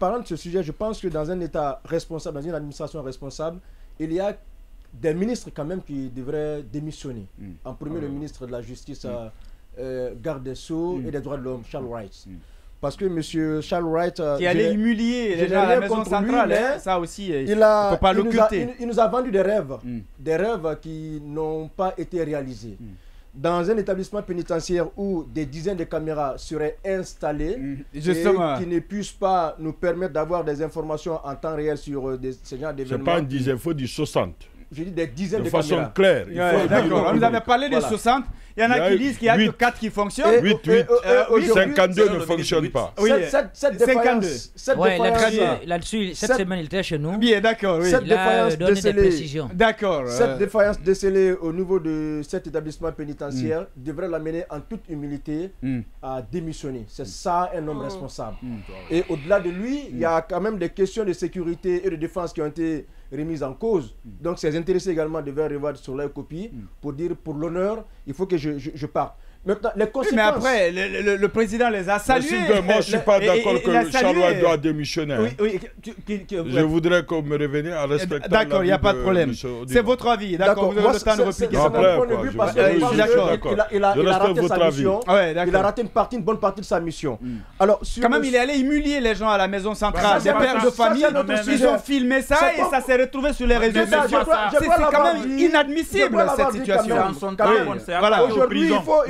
parlant de ce sujet, je pense que dans un État responsable, dans une administration responsable, il y a des ministres quand même qui devraient démissionner. En premier, le ministre de la Justice, garde des Sceaux et des droits de l'homme, Charles Wright. Parce que M. Charles Wright... qui allait humilier les gens à la maison centrale, lui, ça aussi, il ne faut pas l'occulter. Il nous a vendu des rêves qui n'ont pas été réalisés. Dans un établissement pénitentiaire où des dizaines de caméras seraient installées et qui ne puissent pas nous permettre d'avoir des informations en temps réel sur ce genre d'événements. C'est pas une dizaine, il faut dire 60. Je dis des dizaines de façon caméras. Claire. D'accord, on nous avait parlé de 60. Il y en a qui disent qu'il y a que 4 qui fonctionnent. 52 ne fonctionnent pas. Oui, 52. Là-dessus, cette semaine, il était chez nous. Bien, d'accord. Cette défaillance décélée. D'accord. Cette défaillance décelée au niveau de cet établissement pénitentiaire devrait l'amener en toute humilité à démissionner. C'est ça un homme responsable. Et au-delà de lui, il y a quand même des questions de sécurité et de défense qui ont été remises en cause. Donc ces intéressés également devaient revoir sur leur copie pour dire pour l'honneur, il faut que je parte. Maintenant, les conséquences... mais après, le président les a salués. Moi, je ne suis pas d'accord que Charles doit démissionner. Je voudrais qu'on me revienne à respecter. D'accord, il n'y a pas de problème. C'est votre avis. D'accord, vous avez le temps de répliquer. Je a raté sa mission. Il a raté une bonne partie de sa mission. Alors, quand même, il est allé humilier les gens à la maison centrale, des pères de famille. Ils ont filmé ça et ça s'est retrouvé sur les réseaux sociaux. C'est quand même inadmissible cette situation. Aujourd'hui, il faut...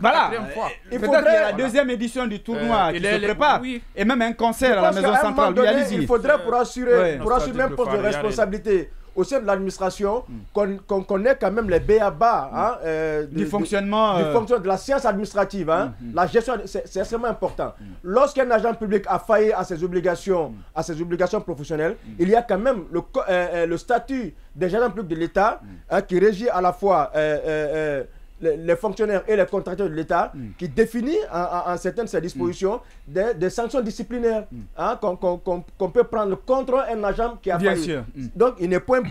Voilà, il faudrait la deuxième édition du tournoi qui se prépare et même un concert à la maison centrale. Il faudrait pour assurer même poste de responsabilité au sein de l'administration qu'on ait quand même les b.a.-ba du fonctionnement de la science administrative. La gestion, c'est extrêmement important. Lorsqu'un agent public a failli à ses obligations professionnelles, il y a quand même le statut des agents publics de l'État qui régit à la fois les fonctionnaires et les contracteurs de l'État qui définit en certaines de ses dispositions des sanctions disciplinaires qu'on peut prendre contre un agent qui a failli. Sûr. Donc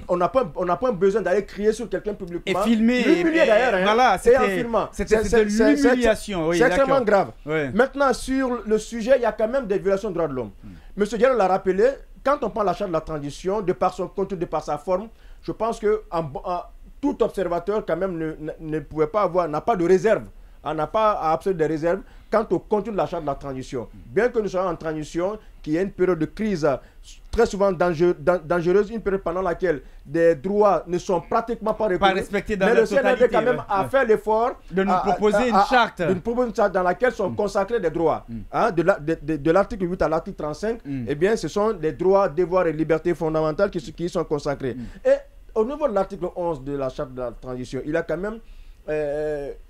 on n'a pas besoin d'aller crier sur quelqu'un publiquement. Et filmer. L'humilier d'ailleurs. Voilà, c'était de l'humiliation. C'est extrêmement grave. Maintenant, sur le sujet, il y a quand même des violations de droits de l'homme. Monsieur Diallo l'a rappelé, quand on prend la charte de la transition, de par son contenu, de par sa forme, je pense que tout observateur quand même ne pouvait pas avoir, n'a pas de réserve, n'a pas à absoluer des réserves quant au contenu de la charte de la transition. Bien que nous soyons en transition, qu'il y ait une période de crise très souvent dangereuse, une période pendant laquelle des droits ne sont pratiquement pas respectés dans mais la le CNRD quand même a fait l'effort de nous proposer une charte dans laquelle sont consacrés des droits. De l'article 8 à l'article 35, eh bien ce sont des droits, devoirs et libertés fondamentales qui sont consacrés. Et au niveau de l'article 11 de la charte de la transition, il y a quand même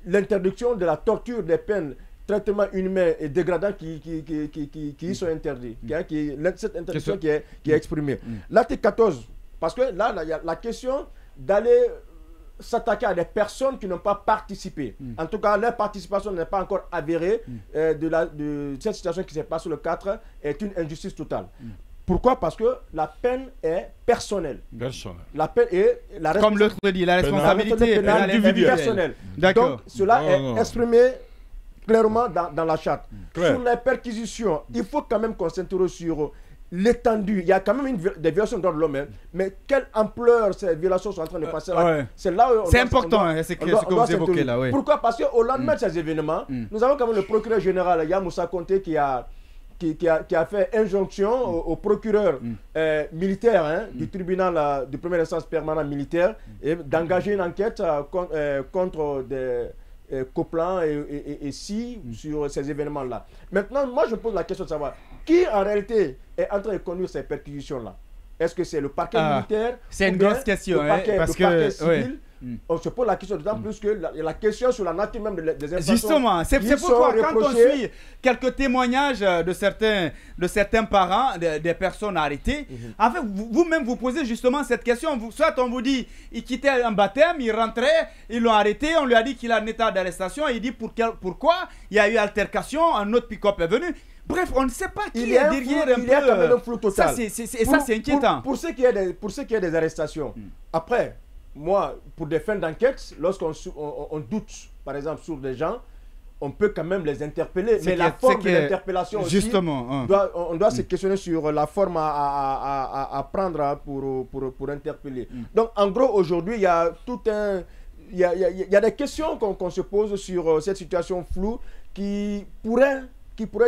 l'interdiction de la torture, des peines, traitements inhumains et dégradants qui y sont interdits. Cette interdiction qui est exprimée. L'article 14, parce que là, il y a la question d'aller s'attaquer à des personnes qui n'ont pas participé. En tout cas, leur participation n'est pas encore avérée de cette situation qui se passe sur le 4 est une injustice totale. Pourquoi? Parce que la peine est personnelle. La peine est comme l'autre dit, la responsabilité pénale est personnelle. Donc, cela est exprimé clairement dans la charte. Sur les perquisitions, il faut quand même qu'on s'interroge sur l'étendue. Il y a quand même des violations de droits de l'homme, mais quelle ampleur ces violations sont en train de passer là. C'est important, c'est ce que vous évoquez là. Pourquoi? Parce qu'au lendemain de ces événements, nous avons quand même le procureur général Yamoussa Konté qui a fait injonction au procureur militaire du tribunal de première instance permanent militaire d'engager une enquête contre des Coplan et Si sur ces événements-là. Maintenant, moi je pose la question de savoir qui en réalité est en train de conduire ces perquisitions-là. Est-ce que c'est le parquet militaire? C'est une grosse question. Parce que le parquet civil, on se pose la question d'autant plus que la question sur la nature même des infractions. Justement, c'est pourquoi quand on suit quelques témoignages de certains parents, des personnes arrêtées, en fait, vous-même vous posez justement cette question. Soit on vous dit, il quittait un baptême, il rentrait, ils l'ont arrêté, on lui a dit qu'il a un état d'arrestation, et il dit pourquoi il y a eu altercation, un autre pick-up est venu. Bref, on ne sait pas qui est derrière un peu. Il y a quand même un flou total. Ça, c'est inquiétant. Pour ce qui est des arrestations, après, moi, pour des fins d'enquête, lorsqu'on doute, par exemple, sur des gens, on peut quand même les interpeller. Mais la forme de l'interpellation aussi, justement, on doit se questionner sur la forme à prendre pour interpeller. Donc, en gros, aujourd'hui, il y a tout un... Il y a des questions qu'on se pose sur cette situation floue qui pourrait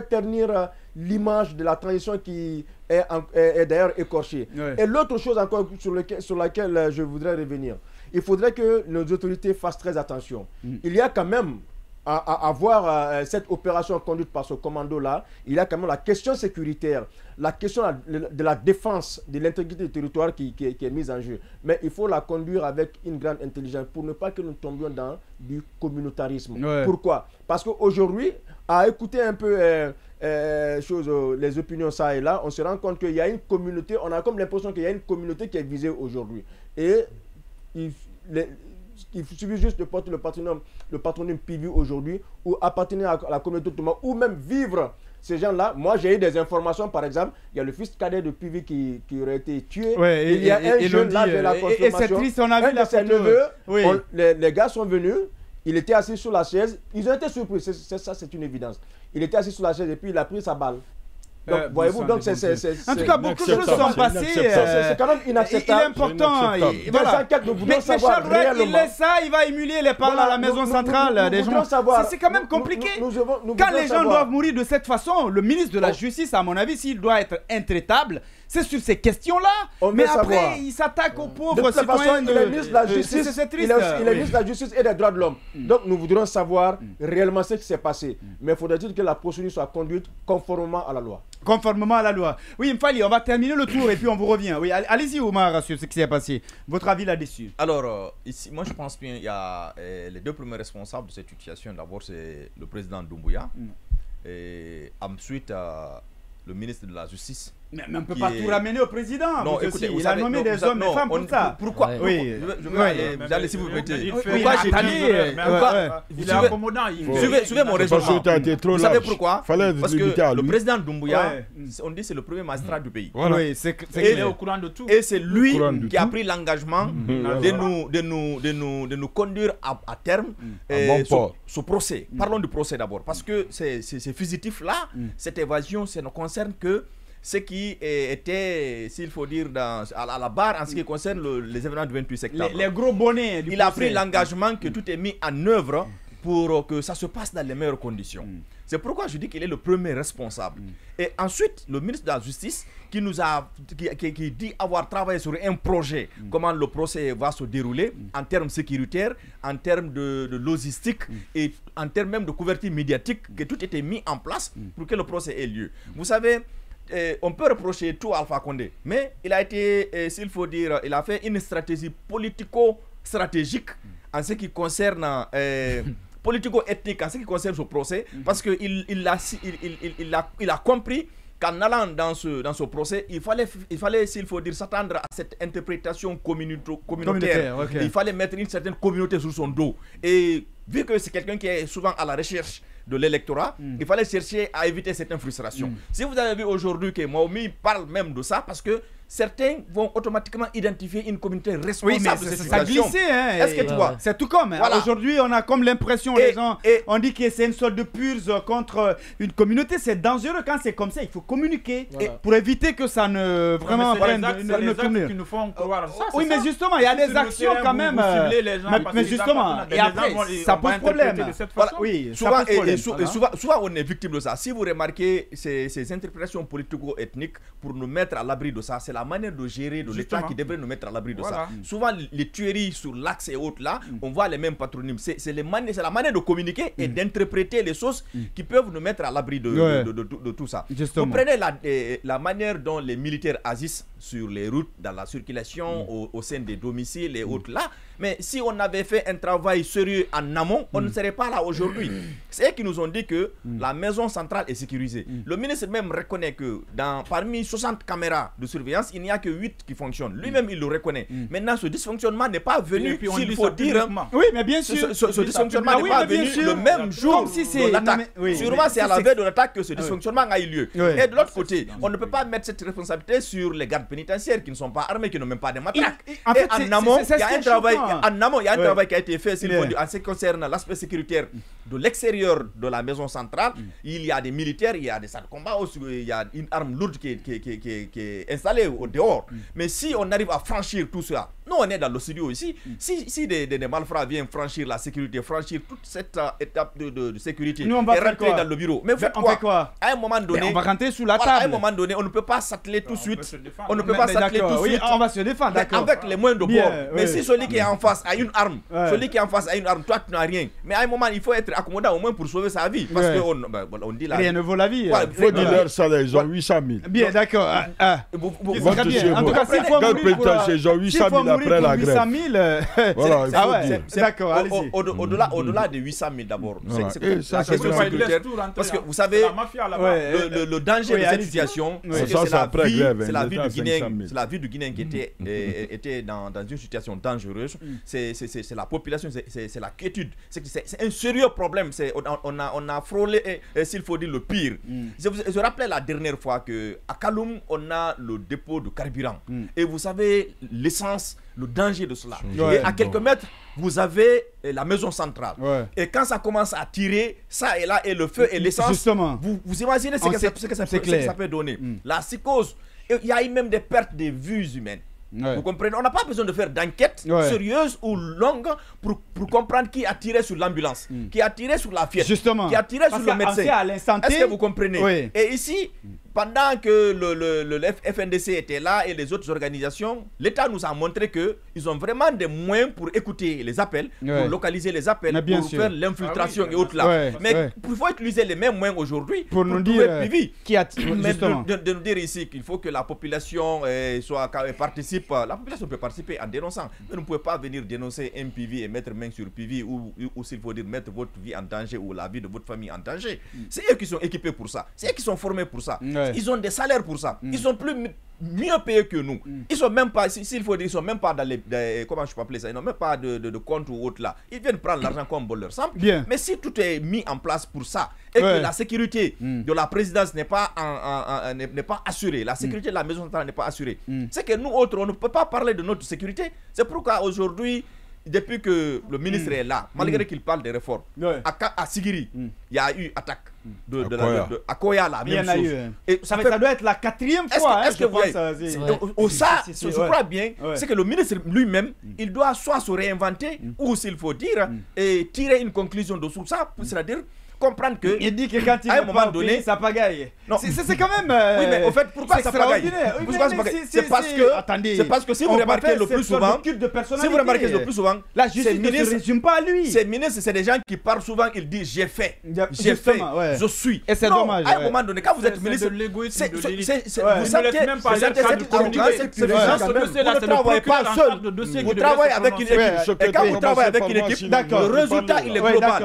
ternir l'image de la transition qui est d'ailleurs écorchée. Et l'autre chose encore sur laquelle je voudrais revenir, il faudrait que nos autorités fassent très attention. Il y a quand même, à voir cette opération conduite par ce commando-là, il y a quand même la question sécuritaire, la question de la défense de l'intégrité du territoire qui est mise en jeu. Mais il faut la conduire avec une grande intelligence pour ne pas que nous tombions dans du communautarisme. Pourquoi? Parce qu'aujourd'hui, à écouter un peu les opinions ça et là, on se rend compte qu'il y a une communauté, on a comme l'impression qu'il y a une communauté qui est visée aujourd'hui. Et il suffit juste de porter le patronyme PIVI aujourd'hui, ou appartenir à la communauté Touma, ou même vivre ces gens-là. Moi, j'ai eu des informations, par exemple, il y a le fils cadet de PIVI qui aurait été tué. Il y a un jeune là de la consommation. Et c'est triste, on a vu la photo. Les gars sont venus, il était assis sur la chaise, ils ont été surpris, c'est une évidence. Il était assis sur la chaise et puis il a pris sa balle. Donc, voyez-vous, donc c'est... En tout cas, beaucoup de choses sont passées. C'est quand même inacceptable. Il est important. Voilà. Mais Charles Red, il laisse ça, il va humilier les parents à la maison centrale des gens. C'est quand même compliqué. Quand les gens doivent mourir de cette façon, le ministre de la Justice, à mon avis, s'il doit être intraitable, c'est sur ces questions-là. Mais après, il s'attaque aux pauvres citoyens. Il est ministre de la Justice. C'est triste. Il est ministre de la Justice et des droits de l'homme. Donc, nous voudrions savoir réellement ce qui s'est passé. Mais il faudrait-il que la procédure soit conduite conformément à la loi. Conformément à la loi. Oui, Mfali, on va terminer le tour et puis on vous revient. Oui, allez-y, Omar, sur ce qui s'est passé. Votre avis là-dessus? Alors, ici, moi je pense bien qu'il y a les deux premiers responsables de cette situation. D'abord, c'est le président Doumbouya. Et ensuite, le ministre de la Justice. Mais on ne peut pas tout ramener au président. Non, écoutez, il a nommé des hommes et femmes pour ça. Pourquoi? Oui. Vous allez, si vous mettez. Pourquoi j'ai dit? Il est accommodant. Suivez mon raisonnement. Vous savez pourquoi? Parce que le président Doumbouya, on dit c'est le premier magistrat du pays. Oui, il est au courant de tout. Et c'est lui qui a pris l'engagement de nous conduire à terme ce procès. Parlons du procès d'abord. Parce que ces fugitifs-là, cette évasion, ça ne concerne que ce qui était, s'il faut dire, à la barre en ce qui concerne les événements du 28 septembre. Les gros bonnets. Il a pris l'engagement que tout est mis en œuvre pour que ça se passe dans les meilleures conditions. C'est pourquoi je dis qu'il est le premier responsable. Et ensuite, le ministre de la Justice qui dit avoir travaillé sur un projet, comment le procès va se dérouler en termes sécuritaires, en termes de logistique et en termes même de couverture médiatique, que tout était mis en place pour que le procès ait lieu. Vous savez, on peut reprocher tout à Alpha Condé, mais il a été, s'il faut dire, il a fait une stratégie politico-stratégique en ce qui concerne politico-ethnique, en ce qui concerne ce procès, parce qu'il a compris qu'en allant dans ce procès, il fallait, s'il faut dire, s'attendre à cette interprétation communautaire. Il fallait mettre une certaine communauté sous son dos. Et vu que c'est quelqu'un qui est souvent à la recherche de l'électorat, il fallait chercher à éviter cette frustration. Si vous avez vu aujourd'hui que Maomi parle même de ça, parce que certains vont automatiquement identifier une communauté responsable de cette situation. Ça glissait, hein. Est-ce que tu vois? C'est tout comme. Voilà. Aujourd'hui, on a comme l'impression, les gens, on dit que c'est une sorte de purge contre une communauté. C'est dangereux quand c'est comme ça. Il faut communiquer pour éviter que ça ne vraiment prenne une tournure. Qui nous font croire ça. Oui, mais justement, il y a des actions quand même. Mais justement, et après, ça pose problème. Oui, souvent on est victime de ça. Si vous remarquez ces interprétations politico-ethniques pour nous mettre à l'abri de ça, c'est la manière de gérer de l'État qui devrait nous mettre à l'abri de ça. Souvent, les tueries sur l'axe et autres là, on voit les mêmes patronymes. C'est la manière de communiquer et d'interpréter les choses qui peuvent nous mettre à l'abri de tout ça. Justement. Vous prenez la manière dont les militaires agissent sur les routes, dans la circulation, au sein des domiciles et autres là. Mais si on avait fait un travail sérieux en amont, on ne serait pas là aujourd'hui. C'est eux qui nous ont dit que la maison centrale est sécurisée. Le ministre même reconnaît que parmi 60 caméras de surveillance, il n'y a que 8 qui fonctionnent. Lui-même, il le reconnaît. Maintenant, ce dysfonctionnement n'est pas venu, s'il faut dire... Oui, mais bien sûr. Ce dysfonctionnement n'est pas venu le même jour de l'attaque. Sûrement, c'est à la veille de l'attaque que ce dysfonctionnement a eu lieu. Et de l'autre côté, on ne peut pas mettre cette responsabilité sur les gardes pénitentiaires qui ne sont pas armés, qui n'ont même pas de matraques. En amont, il y a un travail En amont, il y a un travail qui a été fait en ce qui concerne l'aspect sécuritaire de l'extérieur de la maison centrale. Il y a des militaires, il y a des salles de combat, il y a une arme lourde qui est installée au dehors. Mais si on arrive à franchir tout cela, nous on est dans le studio ici, si des malfrats viennent franchir la sécurité, franchir toute cette étape de sécurité nous, on va et rentrer dans le bureau. Mais on fait quoi? À un moment donné, on va rentrer sous la table. À un moment donné, on ne peut pas s'atteler tout de suite. On ne peut pas s'atteler tout de suite. On va se défendre, avec les moyens de bord. Mais si celui qui est en face a une arme, toi tu n'as rien. Mais à un moment, il faut être accommodant au moins pour sauver sa vie. Parce qu'on dit là. Rien ne vaut la vie. Il faut dire leur salaire, ils ont 800 000. Bien, d'accord. Très bien. En tout cas, s'il faut mourir pour ils ont 800 000 après la grève. 800 000, voilà, il faut dire. D'accord, allez-y. Au-delà de 800 000 d'abord. C'est la question sécuritaire. Parce que vous savez, le danger de cette situation, c'est la vie du Guinéen. C'est la vie du Guinéen qui était dans une situation dangereuse. C'est la population, c'est la quiétude. C'est un sérieux problème. On a frôlé, s'il faut dire, le pire. Je rappelais la dernière fois qu'à Kaloum, on a le dépôt de carburant. Et vous savez, l'essence, le danger de cela. Et à quelques mètres, vous avez la maison centrale. Et quand ça commence à tirer, ça et là, et le feu et l'essence, vous imaginez ce que ça peut donner. La psychose, il y a eu même des pertes de vies humaines. Vous comprenez? On n'a pas besoin de faire d'enquête sérieuse ou longue pour comprendre qui a tiré sur l'ambulance, qui a tiré sur la Fiat, qui a tiré sur le médecin. Est-ce que vous comprenez? Et ici, pendant que le FNDC était là et les autres organisations, l'État nous a montré qu'ils ont vraiment des moyens pour écouter les appels, pour localiser les appels, pour faire l'infiltration et autres là. Mais il faut utiliser les mêmes moyens aujourd'hui pour nous dire qui a de nous dire ici qu'il faut que la population participe. La population peut participer en dénonçant. Mais vous ne pouvez pas venir dénoncer un PV et mettre main sur PV ou s'il faut dire mettre votre vie en danger ou la vie de votre famille en danger. C'est eux qui sont équipés pour ça. C'est eux qui sont formés pour ça. Ils ont des salaires pour ça. Ils sont mieux payés que nous. Ils sont même pas, s'il faut dire, ils sont même pas dans les comment je peux appeler ça, ils n'ont même pas de compte ou autre là. Ils viennent prendre l'argent comme bon leur semble. Mais si tout est mis en place pour ça et que la sécurité de la présidence n'est pas assurée, la sécurité de la maison centrale n'est pas assurée, c'est que nous autres, on ne peut pas parler de notre sécurité. C'est pourquoi aujourd'hui, depuis que le ministre est là, malgré qu'il parle des réformes, à Sigiri, il y a eu attaque à Koya, la même chose. Et ça doit être la 4e fois. Est-ce que vous je crois bien, c'est que le ministre lui-même, il doit soit se réinventer ou, s'il faut dire, et tirer une conclusion de tout ça, c'est-à-dire comprendre que il dit que quand il à un moment donné ça pagaille. C'est quand même oui, mais au fait, pourquoi ça pagaille? C'est parce que si vous remarquez le plus souvent, la justice ne se résume pas à lui. Ces ministres, c'est des gens qui parlent souvent, ils disent j'ai fait, je suis. Et c'est dommage. À un moment donné, quand vous êtes ministre, vous sentez même pas cette arrogance. Vous ne travaillez pas seul. Vous travaillez avec une équipe. Et quand vous travaillez avec une équipe, le résultat il est global.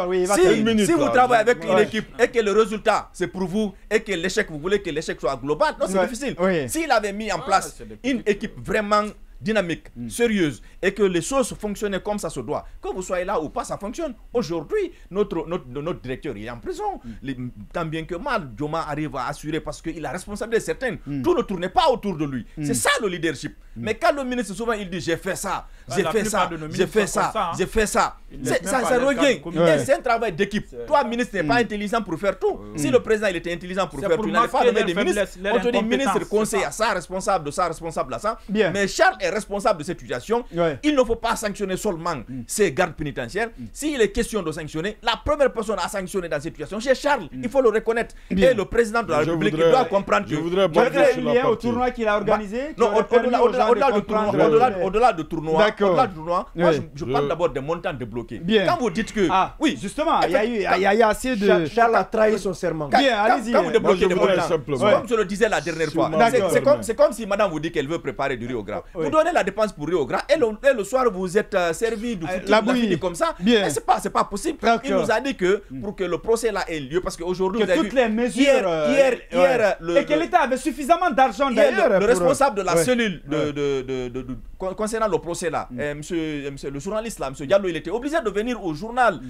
Si vous travaillez avec une équipe et que le résultat c'est pour vous et que l'échec, vous voulez que l'échec soit global, non, c'est difficile. S'il avait mis en place une équipe vraiment dynamique, sérieuse, et que les choses fonctionnaient comme ça se doit, que vous soyez là ou pas, ça fonctionne. Aujourd'hui, notre directeur il est en prison. Tant bien que mal, Dioma arrive à assurer parce qu'il a responsabilité certaine. Tout ne tournait pas autour de lui. C'est ça le leadership. Mais quand le ministre souvent il dit j'ai fait ça, j'ai fait ça, j'ai fait ça, j'ai fait ça, ça revient. C'est un travail d'équipe. Toi, ministre, n'est pas intelligent pour faire tout. Si le président il était intelligent pour faire tout, il n'allait pas nommer des ministres. On te dit ministre, conseil à ça, responsable de ça, responsable à ça. Mais Charles est responsable de cette situation. Il ne faut pas sanctionner seulement ces gardes pénitentiaires. S'il est question de sanctionner, la première personne à sanctionner dans cette situation, c'est Charles. Il faut le reconnaître. Et le président de la République doit comprendre que au tournoi qu'il a organisé. Non, au-delà du tournoi, moi je parle d'abord des montants débloqués. Quand vous dites que oui, justement, il y a assez de Charles a trahi son serment. Bien, allez-y. Quand vous débloquez des montants, comme je le disais la dernière fois, c'est comme si madame vous dit qu'elle veut préparer du riz au gras. Vous donnez la dépense pour riz au gras et le soir vous êtes servi du foutu comme ça. Mais c'est pas possible. Il nous a dit que pour que le procès là ait lieu, parce qu'aujourd'hui vous avez vu toutes les mesures et que l'État avait suffisamment d'argent d'ailleurs. Le responsable de la cellule concernant le procès là, le journaliste là, M. Diallo, il était obligé de venir au journal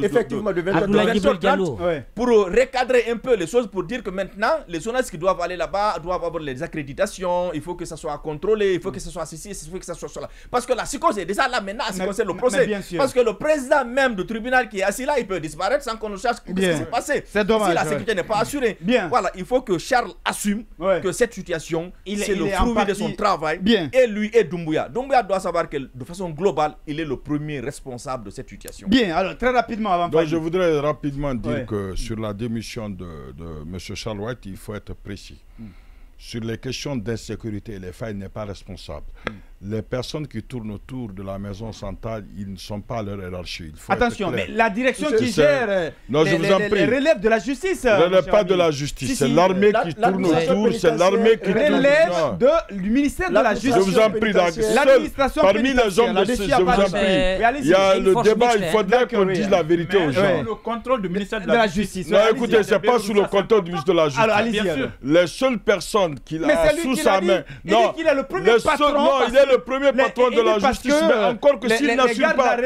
effectivement de 20h30 pour recadrer un peu les choses, pour dire que maintenant les journalistes qui doivent aller là-bas doivent avoir les accréditations, il faut que ça soit contrôlé, il faut que ça soit ceci, il faut que ça soit cela. Parce que la psychose est déjà là maintenant, c'est le procès. Parce que le président même du tribunal qui est assis là, il peut disparaître sans qu'on ne sache ce qui s'est passé. C'est dommage. Si la sécurité n'est pas assurée. Voilà, il faut que Charles assume que cette situation, c'est le fruit de son travail. Et lui et Doumbouya. Doumbouya doit savoir que de façon globale, il est le premier responsable de cette situation. Bien, alors très rapidement avant. Donc, je voudrais rapidement dire que sur la démission de M. Charles White, il faut être précis. Sur les questions d'insécurité, les failles n'est pas responsable. Les personnes qui tournent autour de la maison centrale, ils ne sont pas à leur hiérarchie. Attention, mais la direction qui gère les relèves de la justice. Relève pas de la justice, c'est l'armée qui tourne autour, c'est l'armée qui relève du ministère de la justice. Je vous en prie, l'administration parmi les hommes de je vous en prie, il y a le débat, il faudrait qu'on dise la vérité aux gens. Sous le contrôle du ministère de la justice. Non, écoutez, c'est pas sous le contrôle du ministre de la justice. Alors, allez-y. Les seules personnes qu'il a sous sa main. Non, il est le premier patron. Il est le premier patron de la justice, mais encore que s'il n'assure pas,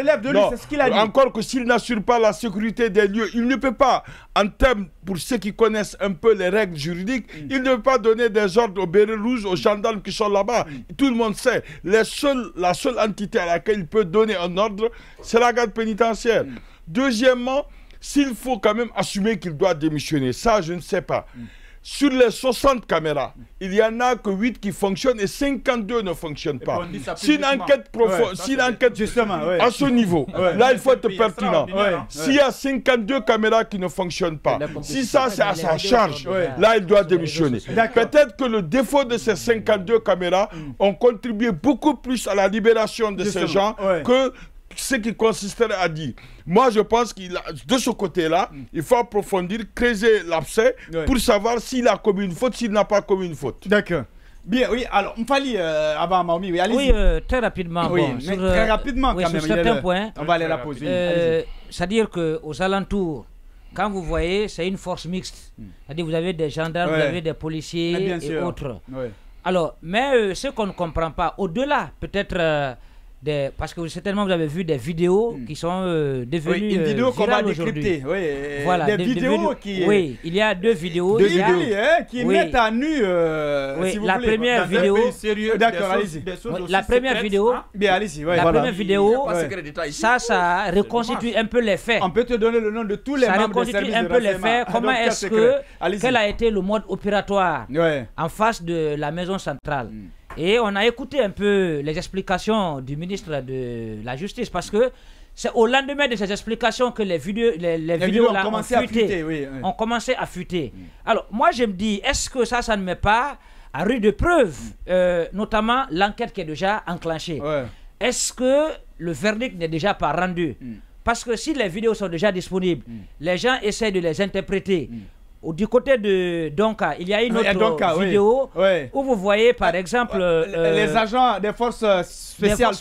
encore que s'il n'assure pas la sécurité des lieux, il ne peut pas, en termes pour ceux qui connaissent un peu les règles juridiques, il ne peut pas donner des ordres aux bérets rouges, aux gendarmes qui sont là-bas. Tout le monde sait. La seule entité à laquelle il peut donner un ordre, c'est la garde pénitentiaire. Deuxièmement, s'il faut quand même assumer qu'il doit démissionner, ça je ne sais pas. Sur les 60 caméras, il n'y en a que 8 qui fonctionnent et 52 ne fonctionnent pas. Si une enquête justement, à ce niveau, là il faut être pertinent. S'il y a 52 caméras qui ne fonctionnent pas, si ça c'est à sa charge, là il doit démissionner. Peut-être que le défaut de ces 52 caméras ont contribué beaucoup plus à la libération de ces gens que ce qui consisterait à dire. Moi, je pense qu'il de ce côté-là, il faut approfondir, creuser l'abcès pour savoir s'il a commis une faute, s'il n'a pas commis une faute. D'accord. Bien, oui, alors, Mfali, avant Maomi, allez-y. Oui, très rapidement. Oui, mais très rapidement quand même. Sur certains points, on va aller la poser. C'est-à-dire qu'aux alentours, quand vous voyez, c'est une force mixte. C'est-à-dire vous avez des gendarmes, vous avez des policiers et autres. Alors, mais ce qu'on ne comprend pas, au-delà, peut-être... parce que certainement vous avez vu des vidéos qui sont devenues une vidéo qu'on va décrypter. Voilà, des vidéos qui... Oui, il y a deux vidéos. Qui mettent à nu, si vous la voulez, première vidéo... D'accord, allez-y. La première vidéo... Bien, allez-y. La première vidéo, ça reconstitue un peu les faits. On peut te donner le nom de tous les membres du service de renseignement. Ça reconstitue un peu les faits. Comment est-ce que... Quel a été le mode opératoire en face de la maison centrale. Et on a écouté un peu les explications du ministre de la Justice parce que c'est au lendemain de ces explications que les vidéos là ont commencé à fuiter. Alors moi je me dis, est-ce que ça ne met pas à rude de preuve, notamment l'enquête qui est déjà enclenchée. Est-ce que le verdict n'est déjà pas rendu? Parce que si les vidéos sont déjà disponibles, les gens essaient de les interpréter. Du côté de Donka, il y a une autre vidéo où vous voyez par exemple les agents des forces spéciales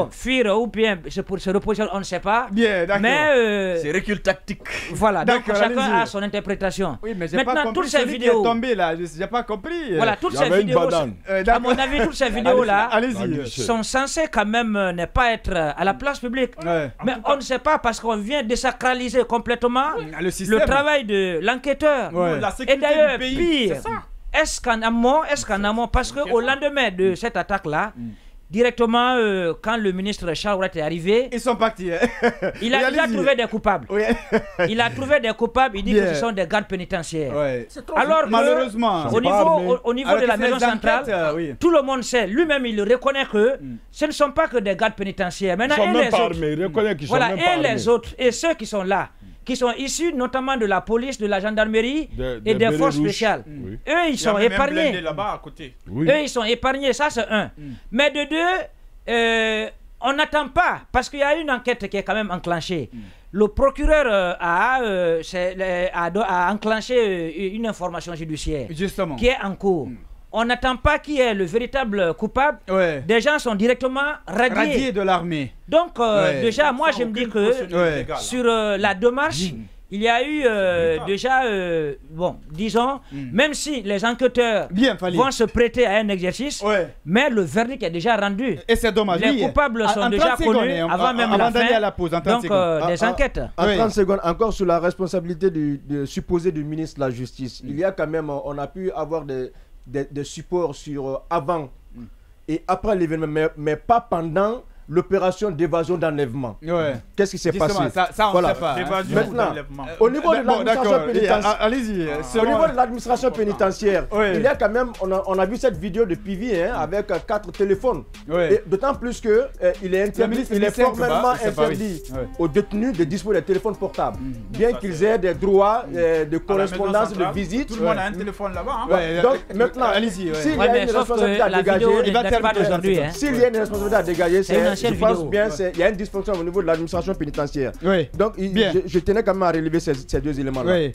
fuir ou bien pour se reposer, on ne sait pas. Bien, d'accord. Mais c'est recul tactique. Voilà, donc chacun a son interprétation. Oui, mais j'ai maintenant pas compris toutes ces vidéos qui est tombé là, j'ai pas compris. Voilà, toutes ces vidéos. À mon avis, toutes ces vidéos là sont censées quand même ne pas être à la place publique. Mais on ne sait pas parce qu'on vient désacraliser complètement le travail de l'enquêteur. Et d'ailleurs, pire, est-ce qu'en amont, parce qu'au lendemain de cette attaque là, directement, quand le ministre Charles White est arrivé, ils sont partis. Il a trouvé des coupables. Il a trouvé des coupables. Il dit que ce sont des gardes pénitentiaires. Alors que, malheureusement, au niveau de la maison centrale, tout le monde sait. Lui-même, il reconnaît que ce ne sont pas que des gardes pénitentiaires. Maintenant, et les autres, et ceux qui sont là, qui sont issus notamment de la police, de la gendarmerie et des forces spéciales. Eux, ils sont épargnés. Eux, ils sont épargnés, ça c'est un. Mais de deux, on n'attend pas, parce qu'il y a une enquête qui est quand même enclenchée. Le procureur a enclenché une information judiciaire qui est en cours. On n'attend pas qui est le véritable coupable. Des gens sont directement radiés de l'armée. Donc, déjà, moi, je me dis que sur la démarche, il y a eu déjà, bon, disons, même si les enquêteurs vont se prêter à un exercice, mais le verdict est déjà rendu. Et c'est dommage. Les coupables sont déjà connus avant même la fin. Donc, des enquêtes. En 30 secondes, encore sur la responsabilité supposée du ministre de la Justice. Il y a quand même, on a pu avoir des supports sur avant et après l'événement, mais pas pendant l'opération d'évasion d'enlèvement. Qu'est-ce qui s'est passé? Ça on ne sait pas. Maintenant, au niveau de l'administration pénitentiaire, allez-y. Au niveau de l'administration pénitentiaire, il y a quand même, on a vu cette vidéo de Pivi avec 4 téléphones. D'autant plus que il est interdit, il est formellement interdit aux détenus de disposer des téléphones portables, bien qu'ils aient des droits de correspondance, de visite. Tout le monde a un téléphone là-bas. Donc maintenant, s'il y a une responsabilité à dégager, s'il y a une responsabilité à dégager, je pense bien qu'il y a une dysfonction au niveau de l'administration pénitentiaire. Donc je tenais quand même à relever ces deux éléments-là.